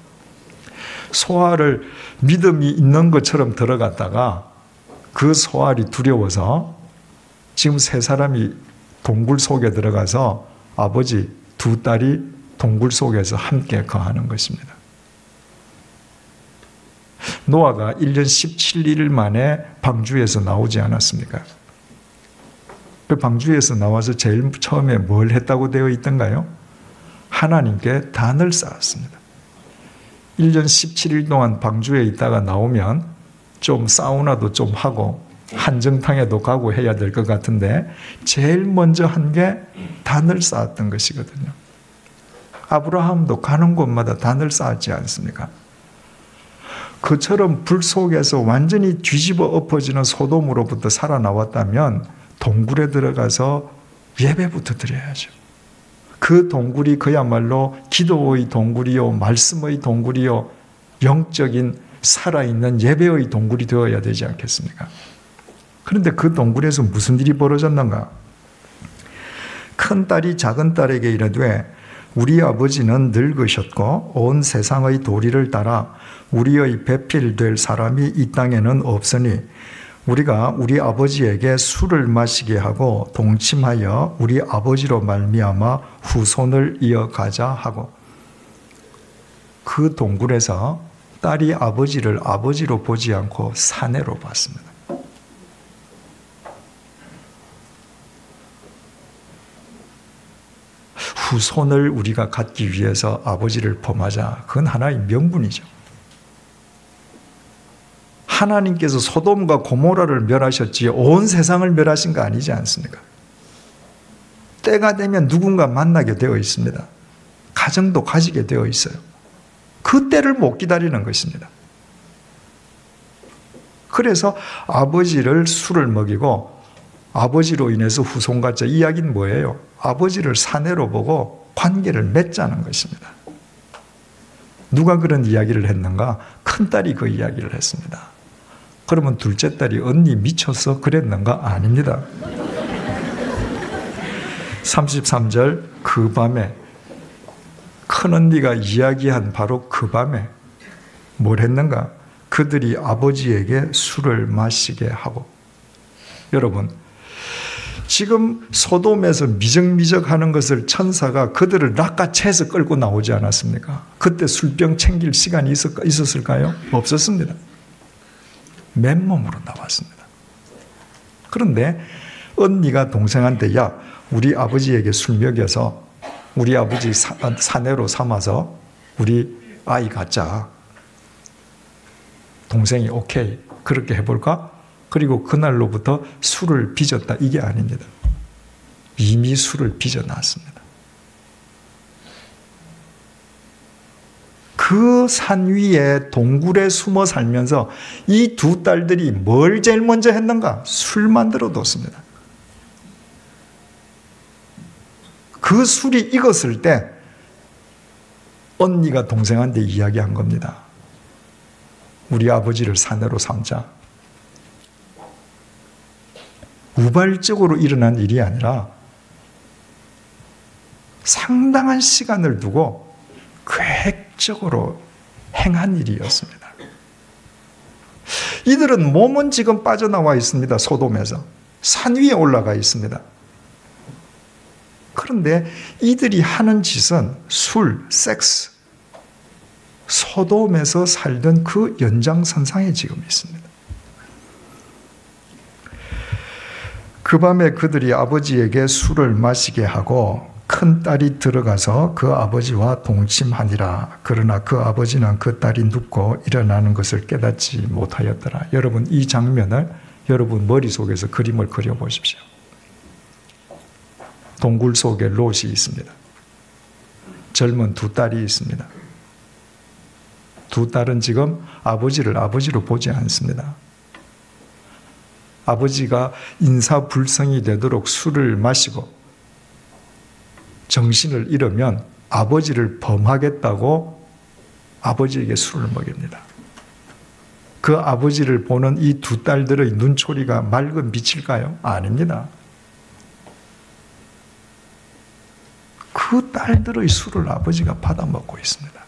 소알을 믿음이 있는 것처럼 들어갔다가 그 소알이 두려워서 지금 세 사람이 동굴 속에 들어가서 아버지 두 딸이 동굴 속에서 함께 거하는 것입니다. 노아가 1년 17일 만에 방주에서 나오지 않았습니까? 그 방주에서 나와서 제일 처음에 뭘 했다고 되어 있던가요? 하나님께 단을 쌓았습니다. 1년 17일 동안 방주에 있다가 나오면 좀 사우나도 좀 하고 한정탕에도 가고 해야 될 것 같은데 제일 먼저 한 게 단을 쌓았던 것이거든요. 아브라함도 가는 곳마다 단을 쌓았지 않습니까? 그처럼 불 속에서 완전히 뒤집어 엎어지는 소돔으로부터 살아나왔다면 동굴에 들어가서 예배부터 드려야죠. 그 동굴이 그야말로 기도의 동굴이요, 말씀의 동굴이요, 영적인 살아있는 예배의 동굴이 되어야 되지 않겠습니까? 그런데 그 동굴에서 무슨 일이 벌어졌는가? 큰 딸이 작은 딸에게 이르되 우리 아버지는 늙으셨고 온 세상의 도리를 따라 우리의 배필될 사람이 이 땅에는 없으니 우리가 우리 아버지에게 술을 마시게 하고 동침하여 우리 아버지로 말미암아 후손을 이어가자 하고, 그 동굴에서 딸이 아버지를 아버지로 보지 않고 사내로 봤습니다. 후손을 우리가 갖기 위해서 아버지를 범하자. 그건 하나의 명분이죠. 하나님께서 소돔과 고모라를 멸하셨지 온 세상을 멸하신 거 아니지 않습니까? 때가 되면 누군가 만나게 되어 있습니다. 가정도 가지게 되어 있어요. 그 때를 못 기다리는 것입니다. 그래서 아버지를 술을 먹이고 아버지로 인해서 후손 갖자. 이 이야기는 뭐예요? 아버지를 사내로 보고 관계를 맺자는 것입니다. 누가 그런 이야기를 했는가? 큰딸이 그 이야기를 했습니다. 그러면 둘째 딸이 언니 미쳐서 그랬는가? 아닙니다. 33절 그 밤에 큰언니가 이야기한 바로 그 밤에 뭘 했는가? 그들이 아버지에게 술을 마시게 하고. 여러분, 지금 소돔에서 미적미적하는 것을 천사가 그들을 낚아채서 끌고 나오지 않았습니까? 그때 술병 챙길 시간이 있었을까요? 없었습니다. 맨몸으로 나왔습니다. 그런데 언니가 동생한테 야, 우리 아버지에게 술 먹여서 우리 아버지 사내로 삼아서 우리 아이 갖자. 동생이 오케이, 그렇게 해볼까? 그리고 그날로부터 술을 빚었다. 이게 아닙니다. 이미 술을 빚어놨습니다. 그 산 위에 동굴에 숨어 살면서 이 두 딸들이 뭘 제일 먼저 했는가? 술 만들어 뒀습니다. 그 술이 익었을 때 언니가 동생한테 이야기한 겁니다. 우리 아버지를 사내로 삼자. 우발적으로 일어난 일이 아니라 상당한 시간을 두고 계획적으로 행한 일이었습니다. 이들은 몸은 지금 빠져나와 있습니다. 소돔에서. 산 위에 올라가 있습니다. 그런데 이들이 하는 짓은 술, 섹스, 소돔에서 살던 그 연장선상에 지금 있습니다. 그 밤에 그들이 아버지에게 술을 마시게 하고 큰딸이 들어가서 그 아버지와 동침하니라. 그러나 그 아버지는 그 딸이 눕고 일어나는 것을 깨닫지 못하였더라. 여러분, 이 장면을 여러분 머릿속에서 그림을 그려보십시오. 동굴 속에 롯이 있습니다. 젊은 두 딸이 있습니다. 두 딸은 지금 아버지를 아버지로 보지 않습니다. 아버지가 인사불성이 되도록 술을 마시고 정신을 잃으면 아버지를 범하겠다고 아버지에게 술을 먹입니다. 그 아버지를 보는 이 두 딸들의 눈초리가 맑은 빛일까요? 아닙니다. 그 딸들의 술을 아버지가 받아먹고 있습니다.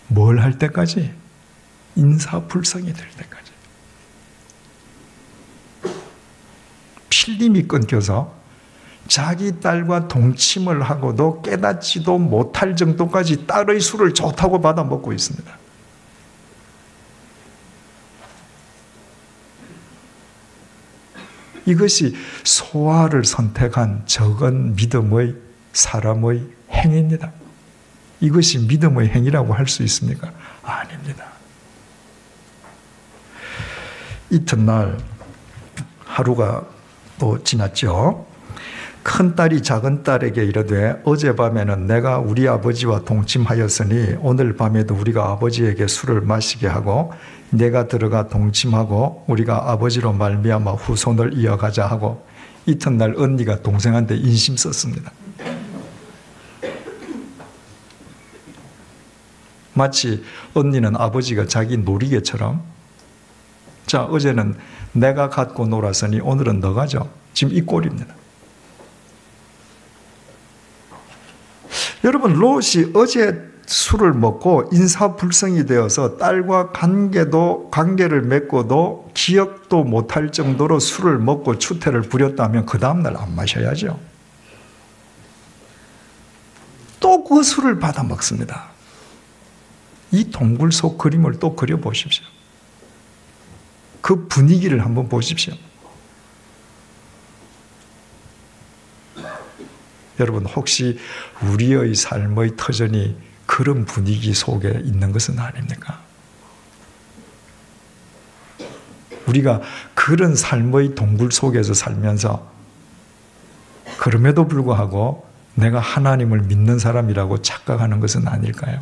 뭘 할 때까지? 인사불성이 될 때까지. 필름이 끊겨서 자기 딸과 동침을 하고도 깨닫지도 못할 정도까지 딸의 술을 좋다고 받아먹고 있습니다. 이것이 소아를 선택한 적은 믿음의 사람의 행위입니다. 이것이 믿음의 행위라고 할 수 있습니까? 아닙니다. 이튿날 하루가 또 지났죠. 큰딸이 작은딸에게 이르되 어젯밤에는 내가 우리 아버지와 동침하였으니 오늘 밤에도 우리가 아버지에게 술을 마시게 하고 내가 들어가 동침하고 우리가 아버지로 말미암아 후손을 이어가자 하고 이튿날 언니가 동생한테 인심 썼습니다. 마치 언니는 아버지가 자기 놀이개처럼 자, 어제는 내가 갖고 놀았으니 오늘은 너 가져. 지금 이 꼴입니다. 여러분, 롯이 어제 술을 먹고 인사불성이 되어서 딸과 관계를 맺고도 기억도 못할 정도로 술을 먹고 추태를 부렸다면 그 다음날 안 마셔야죠. 또 그 술을 받아 먹습니다. 이 동굴 속 그림을 또 그려보십시오. 그 분위기를 한번 보십시오. 여러분, 혹시 우리의 삶의 터전이 그런 분위기 속에 있는 것은 아닙니까? 우리가 그런 삶의 동굴 속에서 살면서 그럼에도 불구하고 내가 하나님을 믿는 사람이라고 착각하는 것은 아닐까요?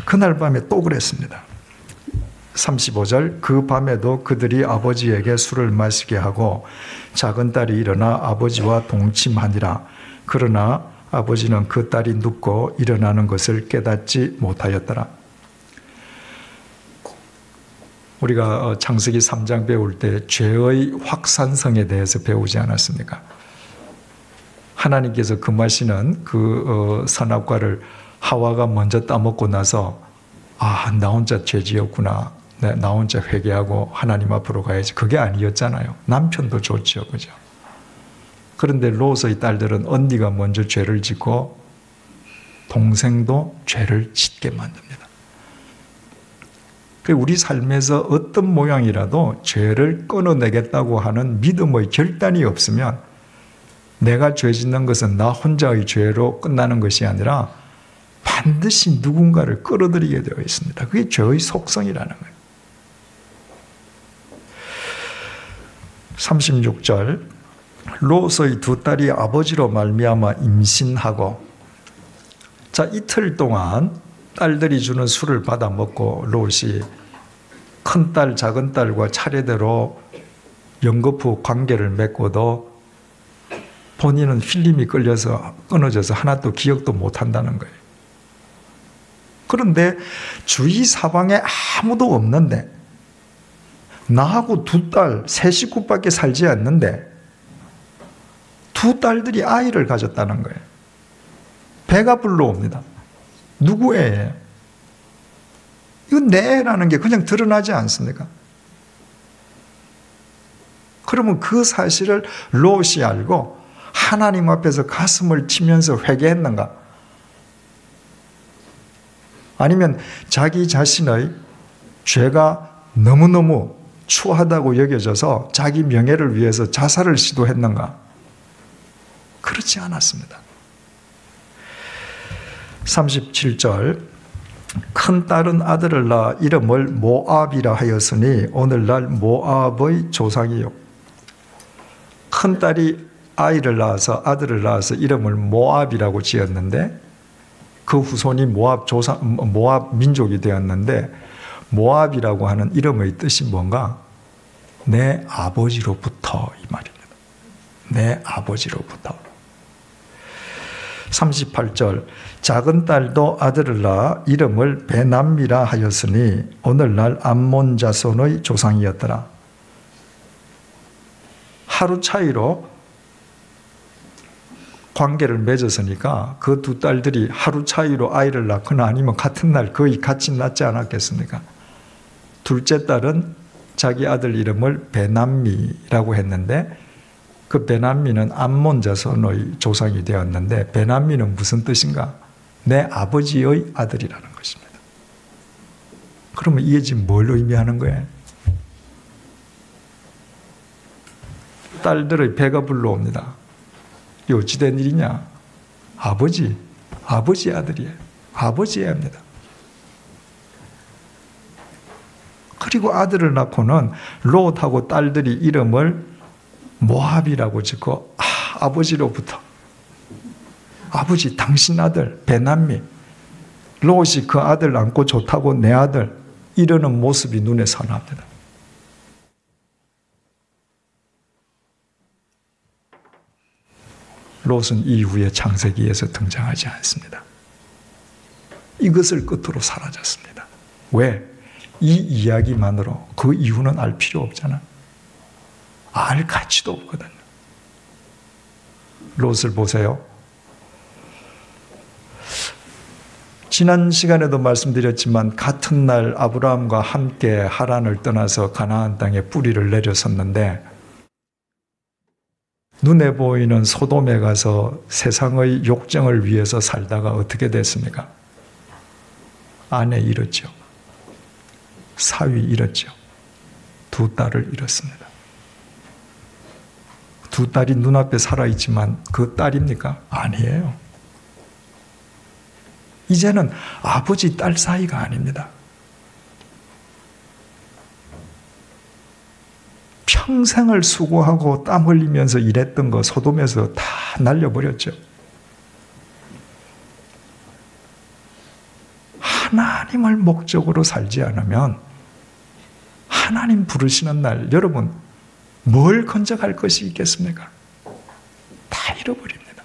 그날 밤에 또 그랬습니다. 35절, 그 밤에도 그들이 아버지에게 술을 마시게 하고 작은 딸이 일어나 아버지와 동침하니라. 그러나 아버지는 그 딸이 눕고 일어나는 것을 깨닫지 못하였더라. 우리가 창세기 3장 배울 때 죄의 확산성에 대해서 배우지 않았습니까? 하나님께서 금하시는 그 선악과를 하와가 먼저 따먹고 나서 나 혼자 죄 지었구나. 나 혼자 회개하고 하나님 앞으로 가야지. 그게 아니었잖아요. 남편도 좋죠. 그죠? 그런데 롯의 딸들은 언니가 먼저 죄를 짓고 동생도 죄를 짓게 만듭니다. 우리 삶에서 어떤 모양이라도 죄를 끊어내겠다고 하는 믿음의 결단이 없으면 내가 죄 짓는 것은 나 혼자의 죄로 끝나는 것이 아니라 반드시 누군가를 끌어들이게 되어 있습니다. 그게 죄의 속성이라는 거예요. 36절 롯의 두 딸이 아버지로 말미암아 임신하고, 자, 이틀 동안 딸들이 주는 술을 받아 먹고 롯이 큰딸 작은딸과 차례대로 연거푸 관계를 맺고도 본인은 필름이 끊어져서 하나도 기억도 못한다는 거예요. 그런데 주위 사방에 아무도 없는데, 나하고 두 딸, 세 식구밖에 살지 않는데 두 딸들이 아이를 가졌다는 거예요. 배가 불러옵니다. 누구의? 이건 내 애라는 게 그냥 드러나지 않습니까? 그러면 그 사실을 롯이 알고 하나님 앞에서 가슴을 치면서 회개했는가? 아니면 자기 자신의 죄가 너무너무 추하다고 여겨져서 자기 명예를 위해서 자살을 시도했는가? 그렇지 않았습니다. 37절 큰딸은 아들을 낳아 이름을 모압이라 하였으니 오늘날 모압의 조상이요. 큰딸이 아들을 낳아서 이름을 모압이라고 지었는데 그 후손이 모압 민족이 되었는데, 모압이라고 하는 이름의 뜻이 뭔가? 내 아버지로부터, 이 말입니다. 내 아버지로부터. 38절 작은 딸도 아들을 낳아 이름을 베남미라 하였으니 오늘날 암몬 자손의 조상이었더라. 하루 차이로 관계를 맺었으니까 그 두 딸들이 하루 차이로 아이를 낳거나 아니면 같은 날 거의 같이 낳지 않았겠습니까? 둘째 딸은 자기 아들 이름을 베남미라고 했는데 그 베남미는 암몬 자손의 조상이 되었는데, 베남미는 무슨 뜻인가? 내 아버지의 아들이라는 것입니다. 그러면 이게 지금 뭘 의미하는 거예요? 딸들의 배가 불러옵니다. 이 어찌된 일이냐? 아버지의 아들이에요. 아버지의 애입니다. 그리고 아들을 낳고는 롯하고 딸들이 이름을 모압이라고 짓고, 아버지로부터, 아버지 당신 아들 베남미, 롯이 그 아들 안고 좋다고 내 아들 이러는 모습이 눈에 선합니다. 롯은 이후에 창세기에서 등장하지 않습니다. 이것을 끝으로 사라졌습니다. 왜? 이 이야기만으로 그 이유는 알 필요 없잖아. 알 가치도 없거든요. 롯을 보세요. 지난 시간에도 말씀드렸지만 같은 날 아브라함과 함께 하란을 떠나서 가나안 땅에 뿌리를 내렸었는데, 눈에 보이는 소돔에 가서 세상의 욕정을 위해서 살다가 어떻게 됐습니까? 아내 잃었죠. 사위 잃었죠. 두 딸을 잃었습니다. 두 딸이 눈앞에 살아있지만 그 딸입니까? 아니에요. 이제는 아버지 딸 사이가 아닙니다. 평생을 수고하고 땀 흘리면서 일했던 거 소돔에서 다 날려버렸죠. 하나님을 목적으로 살지 않으면 하나님 부르시는 날 여러분 뭘 건져갈 것이 있겠습니까? 다 잃어버립니다.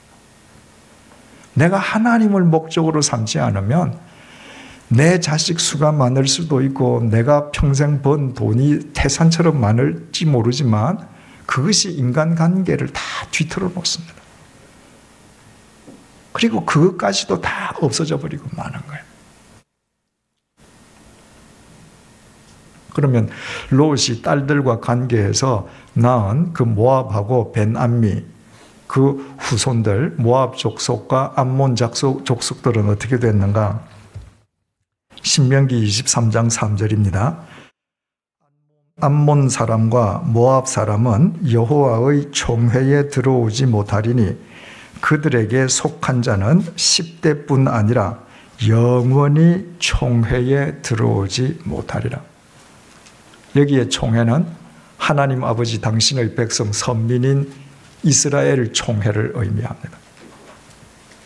내가 하나님을 목적으로 삼지 않으면 내 자식 수가 많을 수도 있고 내가 평생 번 돈이 태산처럼 많을지 모르지만 그것이 인간관계를 다 뒤틀어 놓습니다. 그리고 그것까지도 다 없어져 버리고 마는 거예요. 그러면 롯이 딸들과 관계해서 낳은 그 모압하고 벤암미 그 후손들 모압 족속과 암몬 족속들은 어떻게 됐는가? 신명기 23장 3절입니다. 암몬 사람과 모압 사람은 여호와의 총회에 들어오지 못하리니 그들에게 속한 자는 10대뿐 아니라 영원히 총회에 들어오지 못하리라. 여기에 총회는 하나님 아버지 당신의 백성 선민인 이스라엘 총회를 의미합니다.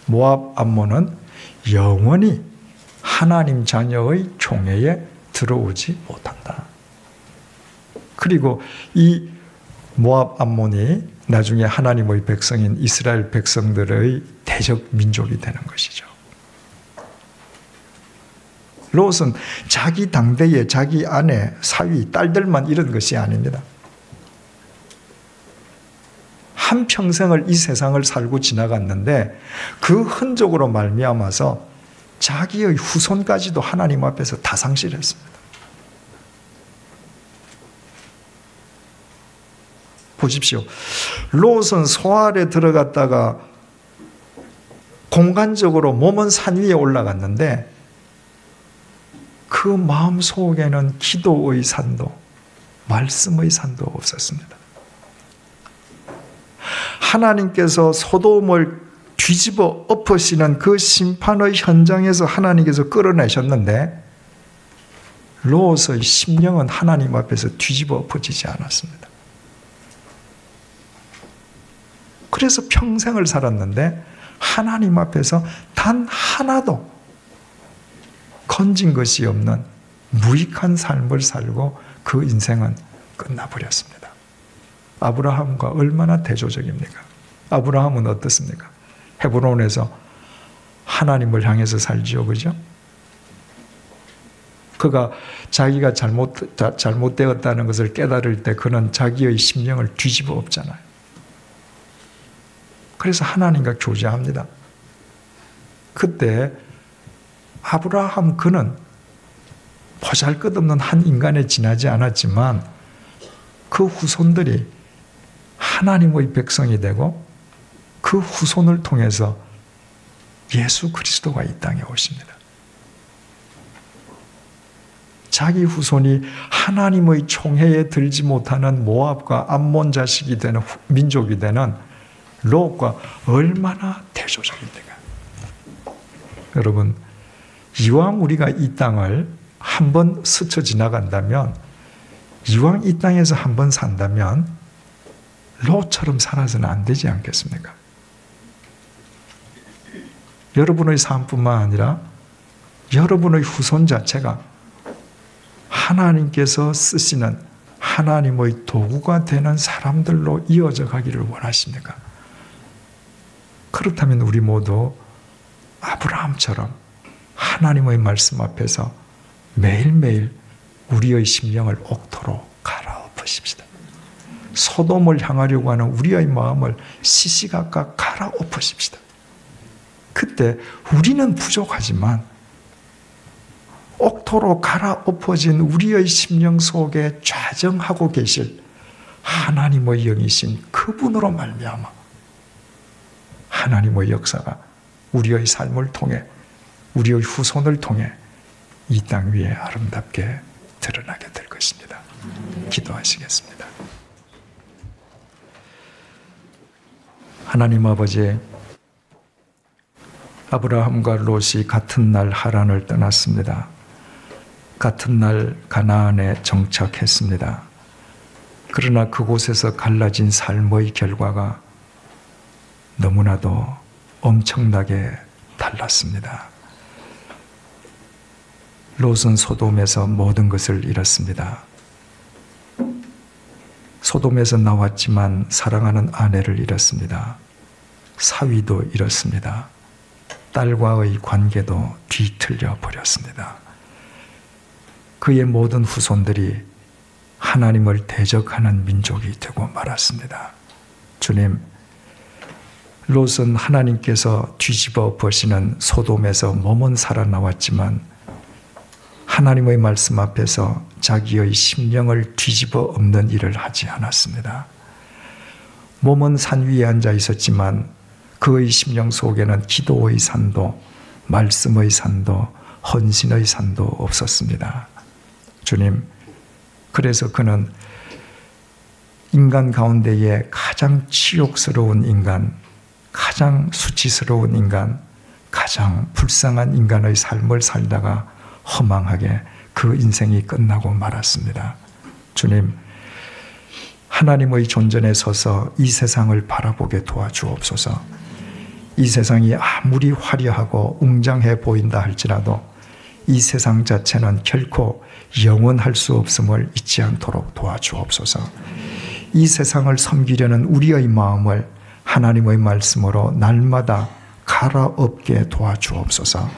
모압 암몬은 영원히 하나님 자녀의 총회에 들어오지 못한다. 그리고 이 모압 암몬이 나중에 하나님의 백성인 이스라엘 백성들의 대적 민족이 되는 것이죠. 롯은 자기 당대에 자기 아내, 사위, 딸들만 이런 것이 아닙니다. 한평생을 이 세상을 살고 지나갔는데 그 흔적으로 말미암아서 자기의 후손까지도 하나님 앞에서 다 상실했습니다. 보십시오. 롯은 소알에 들어갔다가 공간적으로 몸은 산 위에 올라갔는데 그 마음 속에는 기도의 산도, 말씀의 산도 없었습니다. 하나님께서 소돔을 뒤집어 엎으시는 그 심판의 현장에서 하나님께서 끌어내셨는데 롯의 심령은 하나님 앞에서 뒤집어 엎어지지 않았습니다. 그래서 평생을 살았는데 하나님 앞에서 단 하나도 건진 것이 없는 무익한 삶을 살고 그 인생은 끝나버렸습니다. 아브라함과 얼마나 대조적입니까? 아브라함은 어떻습니까? 헤브론에서 하나님을 향해서 살지요, 그죠? 그가 자기가 잘못되었다는 것을 깨달을 때 그는 자기의 심령을 뒤집어 엎잖아요. 그래서 하나님과 교제합니다. 그때 아브라함 그는 보잘것없는 한 인간에 지나지 않았지만 그 후손들이 하나님의 백성이 되고 그 후손을 통해서 예수 그리스도가 이 땅에 오십니다. 자기 후손이 하나님의 총회에 들지 못하는 모압과 암몬 자식이 되는 민족이 되는 롯과 얼마나 대조적입니까? 여러분, 이왕 우리가 이 땅을 한번 스쳐 지나간다면, 이왕 이 땅에서 한번 산다면 롯처럼 살아서는 안 되지 않겠습니까? 여러분의 삶뿐만 아니라 여러분의 후손 자체가 하나님께서 쓰시는 하나님의 도구가 되는 사람들로 이어져 가기를 원하십니까? 그렇다면 우리 모두 아브라함처럼 하나님의 말씀 앞에서 매일매일 우리의 심령을 옥토로 갈아엎으십시다. 소돔을 향하려고 하는 우리의 마음을 시시각각 갈아엎으십시다. 그때 우리는 부족하지만 옥토로 갈아엎어진 우리의 심령 속에 좌정하고 계실 하나님의 영이신 그분으로 말미암아 하나님의 역사가 우리의 삶을 통해 우리의 후손을 통해 이 땅 위에 아름답게 드러나게 될 것입니다. 기도하시겠습니다. 하나님 아버지, 아브라함과 롯이 같은 날 하란을 떠났습니다. 같은 날 가나안에 정착했습니다. 그러나 그곳에서 갈라진 삶의 결과가 너무나도 엄청나게 달랐습니다. 롯은 소돔에서 모든 것을 잃었습니다. 소돔에서 나왔지만 사랑하는 아내를 잃었습니다. 사위도 잃었습니다. 딸과의 관계도 뒤틀려 버렸습니다. 그의 모든 후손들이 하나님을 대적하는 민족이 되고 말았습니다. 주님, 롯은 하나님께서 뒤집어 버시는 소돔에서 몸은 살아나왔지만 하나님의 말씀 앞에서 자기의 심령을 뒤집어 엎는 일을 하지 않았습니다. 몸은 산 위에 앉아 있었지만 그의 심령 속에는 기도의 산도, 말씀의 산도, 헌신의 산도 없었습니다. 주님, 그래서 그는 인간 가운데에 가장 치욕스러운 인간, 가장 수치스러운 인간, 가장 불쌍한 인간의 삶을 살다가 허망하게 그 인생이 끝나고 말았습니다. 주님, 하나님의 존전에 서서 이 세상을 바라보게 도와주옵소서. 이 세상이 아무리 화려하고 웅장해 보인다 할지라도 이 세상 자체는 결코 영원할 수 없음을 잊지 않도록 도와주옵소서. 이 세상을 섬기려는 우리의 마음을 하나님의 말씀으로 날마다 갈아엎게 도와주옵소서.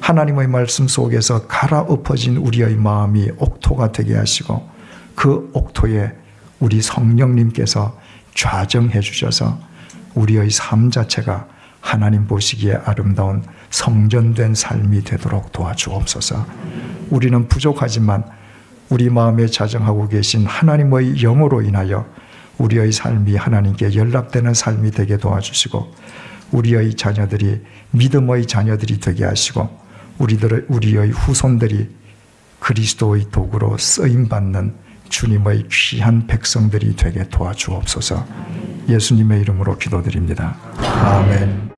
하나님의 말씀 속에서 갈아엎어진 우리의 마음이 옥토가 되게 하시고 그 옥토에 우리 성령님께서 좌정해 주셔서 우리의 삶 자체가 하나님 보시기에 아름다운 성전된 삶이 되도록 도와주옵소서. 우리는 부족하지만 우리 마음에 자정하고 계신 하나님의 영으로 인하여 우리의 삶이 하나님께 연락되는 삶이 되게 도와주시고 우리의 자녀들이 믿음의 자녀들이 되게 하시고 우리의 후손들이 그리스도의 도구로 쓰임받는 주님의 귀한 백성들이 되게 도와주옵소서. 예수님의 이름으로 기도드립니다. 아멘.